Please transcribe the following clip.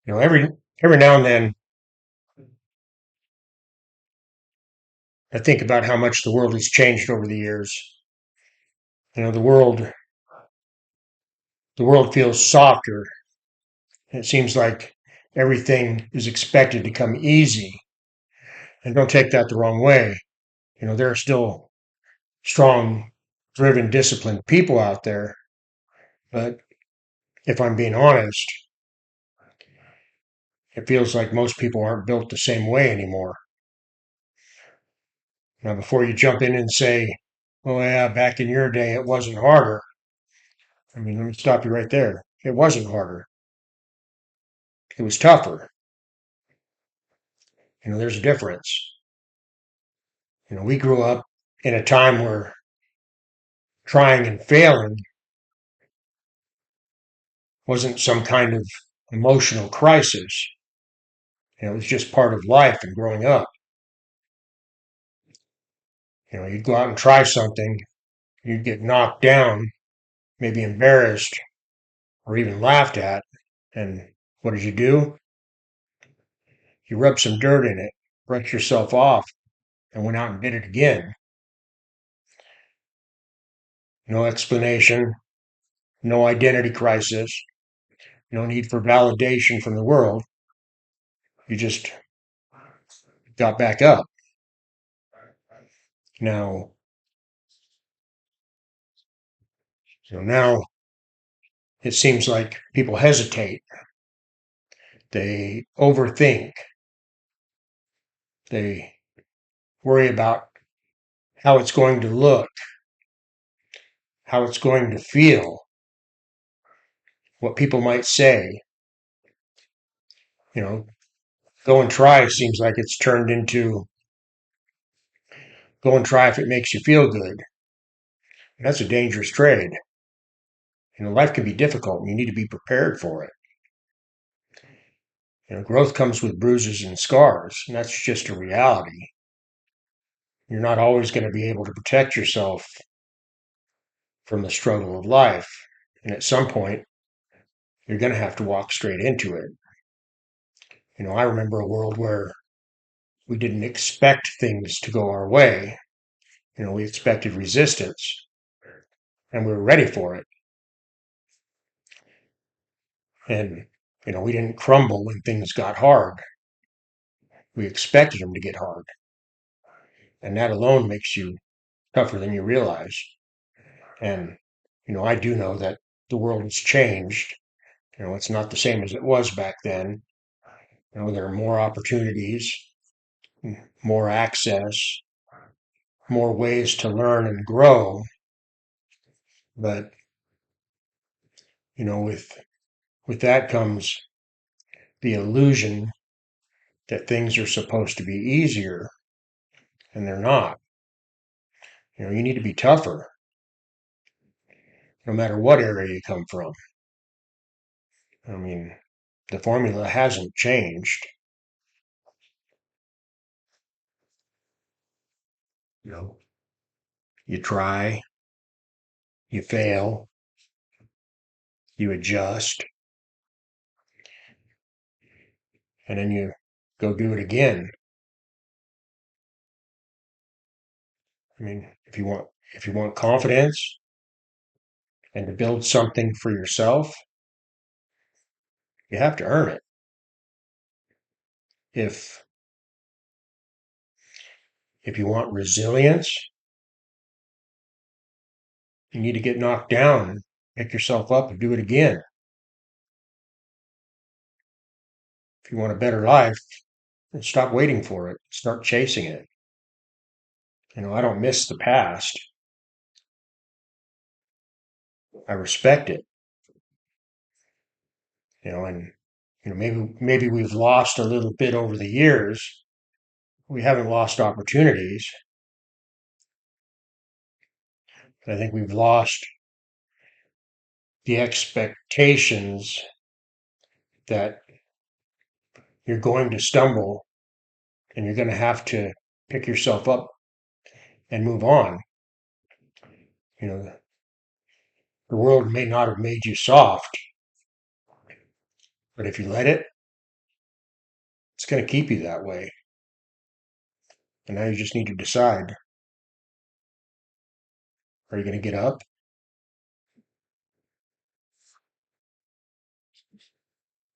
Every now and then I think about how much the world has changed over the years. You know, the world feels softer. It seems like everything is expected to come easy. And don't take that the wrong way. There are still strong, driven, disciplined people out there. But if I'm being honest, it feels like most people aren't built the same way anymore. Now, before you jump in and say, oh, yeah, back in your day, it wasn't harder. Let me stop you right there. It wasn't harder. It was tougher. There's a difference. We grew up in a time where trying and failing wasn't some kind of emotional crisis. It was just part of life and growing up. You'd go out and try something, you'd get knocked down, maybe embarrassed, or even laughed at. And what did you do? You rubbed some dirt in it, brushed yourself off, and went out and did it again. No explanation, no identity crisis, no need for validation from the world. You just got back up. Now, now it seems like people hesitate. They overthink. They worry about how it's going to look, how it's going to feel, what people might say. You know, go and try seems like it's turned into go and try if it makes you feel good. And that's a dangerous trade. Life can be difficult and you need to be prepared for it. Growth comes with bruises and scars, and that's just a reality. You're not always going to be able to protect yourself from the struggle of life. And at some point, you're going to have to walk straight into it. I remember a world where we didn't expect things to go our way. We expected resistance and we were ready for it. And, we didn't crumble when things got hard. We expected them to get hard. And that alone makes you tougher than you realize. And, I do know that the world has changed. It's not the same as it was back then. There are more opportunities, more access, more ways to learn and grow. But, with that comes the illusion that things are supposed to be easier, and they're not. You need to be tougher, no matter what area you come from. I mean, the formula hasn't changed. You know, you try, you fail, you adjust, and then you go do it again. If you want confidence and to build something for yourself, you have to earn it. If if you want resilience, you need to get knocked down, pick yourself up, and do it again. If you want a better life, then stop waiting for it. Start chasing it. I don't miss the past. I respect it. And maybe we've lost a little bit over the years. We haven't lost opportunities. I think we've lost the expectations that you're going to stumble and you're going to have to pick yourself up and move on. The world may not have made you soft, but if you let it, It's going to keep you that way. And now you just need to decide, are you going to get up